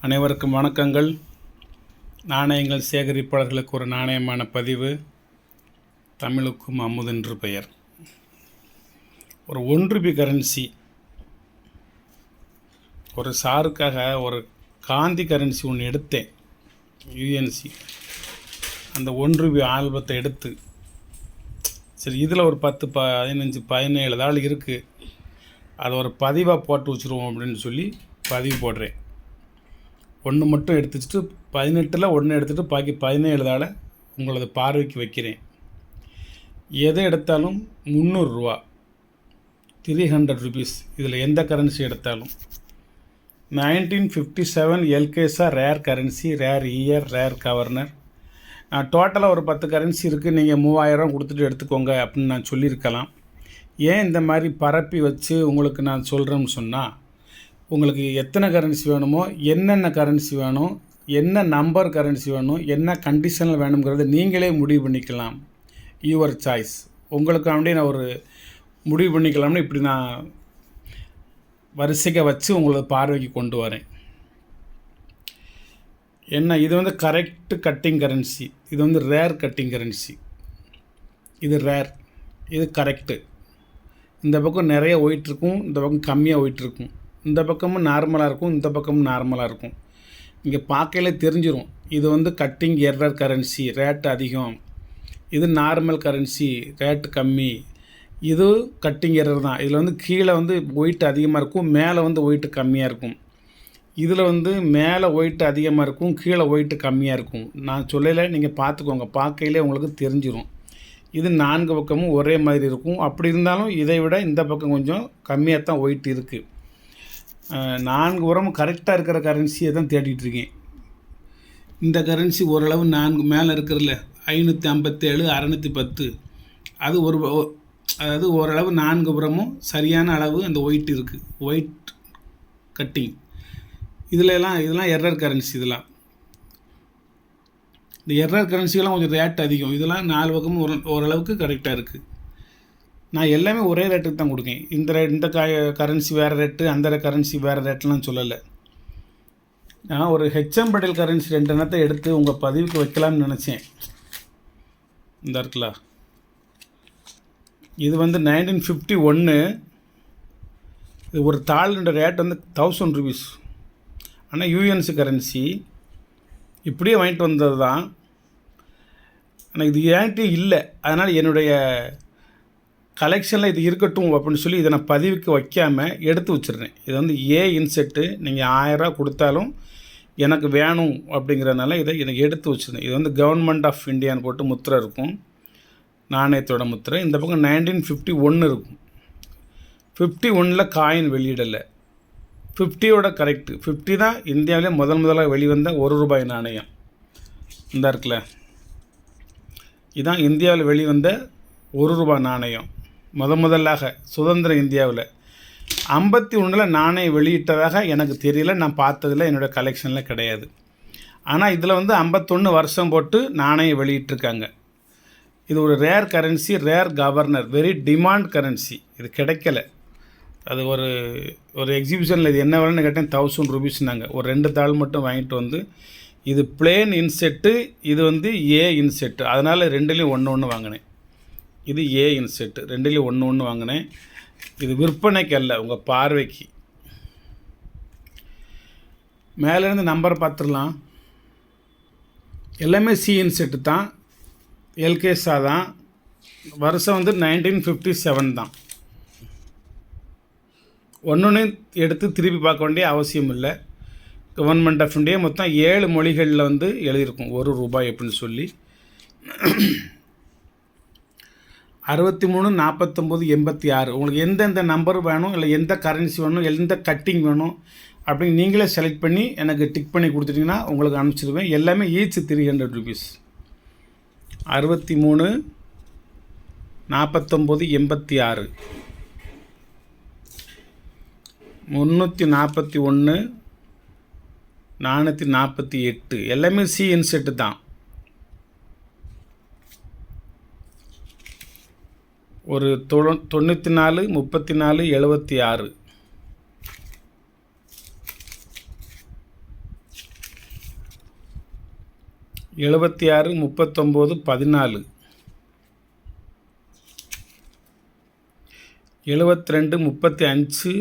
அனைவருக்கும் வணக்கங்கள். நாணயங்கள் சேகரிப்பாளர்களுக்கு ஒரு நாணயமான பதிவு. தமிழுக்கும் அமுதென்று பெயர். ஒரு 1 ரூபி கரன்சி, ஒரு சாருக்காக ஒரு காந்தி கரன்சி ஒன்று எடுத்தேன், யூஎன்சி. அந்த 1 ரூபி ஆல்பத்தை எடுத்து, சரி இதில் ஒரு 10, 15, 17 தாள் இருக்குது, அதை ஒரு பதிவாக போட்டு வச்சுருவோம் அப்படின்னு சொல்லி பதிவு போடுறேன். 1 மட்டும் எடுத்து வச்சுட்டு 18ல் 1 எடுத்துகிட்டு பாக்கி 17 தாளை உங்களது பார்வைக்கு வைக்கிறேன். எதை எடுத்தாலும் 300 ரூபா, 300 rupees. இதில் எந்த கரன்சி எடுத்தாலும் 1957 எல்கேஸா rare currency, rare year, rare governor. டோட்டலாக ஒரு 10 கரன்சி இருக்குது, நீங்கள் 3000 கொடுத்துட்டு எடுத்துக்கோங்க அப்படின்னு நான் சொல்லியிருக்கலாம். ஏன் இந்த மாதிரி பரப்பி வச்சு உங்களுக்கு நான் சொல்கிறேன்னு சொன்னால், உங்களுக்கு எத்தனை கரன்சி வேணுமோ, என்னென்ன கரன்சி வேணும், என்ன நம்பர் கரன்சி வேணும், என்ன கண்டிஷனில் வேணுங்கிறத நீங்களே முடிவு பண்ணிக்கலாம். Your choice. உங்களுக்காண்டி நான் ஒரு முடிவு பண்ணிக்கலாம்னு இப்படி நான் வரிசைக்க வச்சு உங்களது பார்வைக்கு கொண்டு வரேன். என்ன, இது வந்து கரெக்டு கட்டிங் கரன்சி, இது வந்து ரேர் கட்டிங் கரன்சி. இது ரேர், இது கரெக்டு. இந்த பக்கம் நிறைய ஒயிட்ருக்கும், இந்த பக்கம் கம்மியாக ஒயிட்ருக்கும். இந்த பக்கமும் நார்மலாக இருக்கும், இந்த பக்கமும் நார்மலாக இருக்கும். இங்கே பார்க்கலே தெரிஞ்சிடும். இது வந்து கட்டிங் எரர் கரன்சி, ரேட்டு அதிகம். இது நார்மல் கரன்சி, ரேட்டு கம்மி. இது கட்டிங் எரர் தான். இதில் வந்து கீழே வந்து ஒயிட் அதிகமாக இருக்கும், மேலே வந்து ஒயிட்டு கம்மியாக இருக்கும். இதில் வந்து மேலே ஒயிட்டு அதிகமாக இருக்கும், கீழே ஒயிட்டு கம்மியாக இருக்கும். நான் சொல்லலை, நீங்கள் பார்த்துக்கோங்க, பார்க்கையிலே உங்களுக்கு தெரிஞ்சிடும். இது 4 பக்கமும் ஒரே மாதிரி இருக்கும். அப்படி இருந்தாலும் இதை விட இந்த பக்கம் கொஞ்சம் கம்மியாக தான் ஒயிட் இருக்குது. 4 உரமும் கரெக்டாக இருக்கிற கரன்சியை தான் தேடிட்டுருக்கேன். இந்த கரன்சி ஓரளவு 4 மேலே இருக்கிறல 557, 610, அது அதாவது ஓரளவு 4 உரமும் சரியான அளவு அந்த ஒயிட் இருக்குது, ஒயிட் கட்டிங். இதெல்லாம் எரர் கரன்சி. இதெல்லாம் இந்த எரர் கரன்சிகள்லாம் கொஞ்சம் ரேட் அதிகம். இதெல்லாம் 4 பக்கமும் ஓரளவுக்கு கரெக்டாக இருக்குது. நான் எல்லாமே ஒரே ரேட்டுக்கு தான் கொடுக்கேன். இந்த கரன்சி வேறு ரேட்டு, அந்த கரன்சி வேறு ரேட்லாம் சொல்லலை. நான் ஒரு ஹெச்எம் பட்டேல் கரன்சி 2 எண்ணத்தை எடுத்து உங்கள் பதிவுக்கு வைக்கலாம்னு நினச்சேன். இந்த இருக்குல்ல, இது வந்து 1951. இது ஒரு தாளினோட ரேட் வந்து 1000 rupees. ஆனால் யூஎன்சி கரன்சி இப்படியே வாங்கிட்டு வந்தது தான். ஆனால் இது ஏன்ட்டு இல்லை, அதனால் என்னுடைய கலெக்ஷனில் இது இருக்கட்டும் அப்படின்னு சொல்லி இதை நான் பதிவுக்கு வைக்காமல் எடுத்து வச்சிடுறேன். இது வந்து இன்செட்டு. நீங்கள் 1000 கொடுத்தாலும் எனக்கு வேணும் அப்படிங்கிறதுனால இதை எனக்கு எடுத்து வச்சுருந்தேன். இது வந்து கவர்மெண்ட் ஆஃப் இந்தியான்னு போட்டு முத்திரை இருக்கும், நாணயத்தோட முத்திரை. இந்த பக்கம் 1951 இருக்கும். 51ல் காயின் வெளியிடலை. 50யோட கரெக்டு. 50 தான் இந்தியாவிலே முதலாக வெளிவந்த 1 ரூபாய் நாணயம். இந்த இருக்குல்ல, இதுதான் இந்தியாவில் வெளிவந்த 1 ரூபாய் நாணயம். முதலாக சுதந்திர இந்தியாவில் 51ல் நாணயம் வெளியிட்டதாக எனக்கு தெரியல, நான் பார்த்ததில் என்னோடய கலெக்ஷனில் கிடையாது. ஆனால் இதில் வந்து 51 வருஷம் போட்டு நாணயம் வெளியிட்டிருக்காங்க. இது ஒரு rare currency, rare governor, very demand currency. இது கிடைக்கல. அது ஒரு எக்ஸிபிஷனில் இது என்ன வேணும்னு கேட்டேன், 1000 rupeesனாங்க. ஒரு 2 தாள் மட்டும் வாங்கிட்டு வந்து, இது பிளேன் இன்செட்டு, இது வந்து இன்செட்டு. அதனால் 2லேயும் 1 வாங்கினேன். இது இன்செட்டு, 2லேயும் 1 வாங்கினேன். இது விற்பனைக்கு அல்ல, உங்கள் பார்வைக்கு. மேலேருந்து நம்பர் பார்த்துடலாம். எல்லாமே இன்செட்டு தான், எல்கேஸா தான். வருஷம் வந்து 1957 தான். ஒன்று எடுத்து திருப்பி பார்க்க வேண்டிய அவசியம் இல்லை. கவர்மெண்ட் ஆஃப் இந்தியா மொத்தம் 7 மொழிகளில் வந்து எழுதியிருக்கும் 1 ரூபாய் அப்படின்னு சொல்லி. 63, 49, 86. உங்களுக்கு எந்தெந்த நம்பர் வேணும், இல்லை எந்த கரன்சி வேணும், எந்த கட்டிங் வேணும் அப்படின்னு நீங்களே செலக்ட் பண்ணி எனக்கு டிக் பண்ணி கொடுத்துட்டிங்கன்னா உங்களுக்கு அனுப்பிச்சிடுவேன். எல்லாமே ஈச் 300 rupees. 63, 49, 86, 341, 448 எல்லாமே இன்செட்டு தான். ஒரு 94, 34, 76, 76 39 14 72 35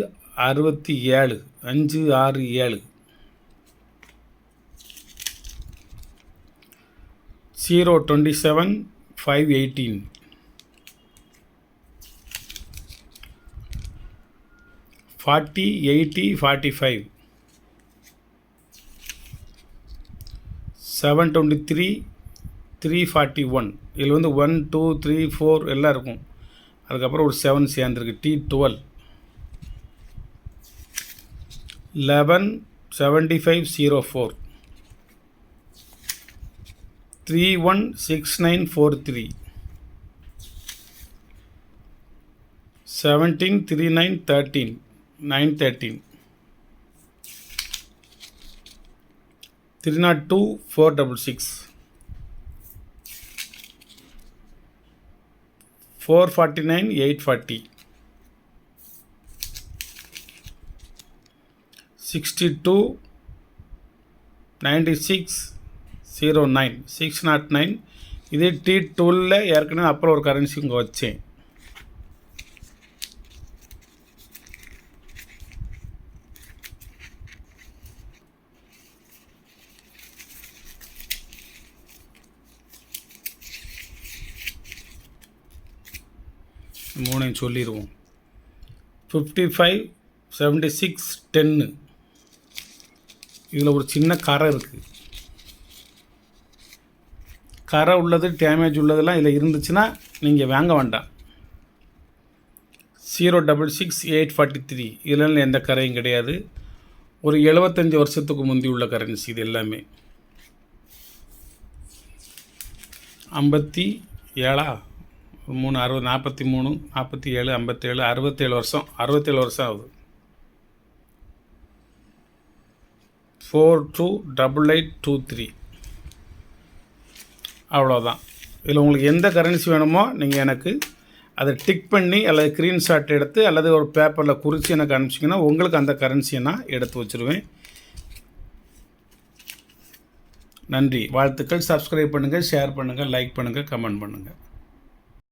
67 567 027 518 40 80 45 723 341 இதில் வந்து 1 2 3 4 எல்லாம் இருக்கும். அதுக்கப்புறம் ஒரு 7 சேர்ந்துருக்கு. T12 11 7504 316943 17 3913 913 302 466 449 840 62 96 09 609 இதே T12 ஏற்கனவே அப்புறம் ஒரு கரன்சி இங்கே வச்சேன். மூணையும் சொல்லிடுவோம். 55 76 10 இதில் ஒரு சின்ன கரை இருக்குது. கரை உள்ளது டேமேஜ் உள்ளதெல்லாம் இதில் இருந்துச்சுன்னா நீங்கள் வாங்க வேண்டாம். 066 843 இதில் எந்த கரையும் கிடையாது. ஒரு 75 வருஷத்துக்கு முந்தி உள்ள கரன்சி இது எல்லாமே. 57 3 60 43 47 57 67 வருஷம் 67 வருஷம் ஆகுது. 428823 அவ்வளோதான். இதில் உங்களுக்கு எந்த கரன்சி வேணுமோ நீங்கள் எனக்கு அதை டிக் பண்ணி அல்லது ஸ்க்ரீன்ஷாட் எடுத்து அல்லது ஒரு பேப்பரில் குறித்து எனக்கு அனுப்பிச்சிங்கன்னா உங்களுக்கு அந்த கரன்சியை நான் எடுத்து வச்சுருவேன். நன்றி, வாழ்த்துக்கள். சப்ஸ்கிரைப் பண்ணுங்கள், ஷேர் பண்ணுங்கள், லைக் பண்ணுங்கள், கமெண்ட் பண்ணுங்கள்.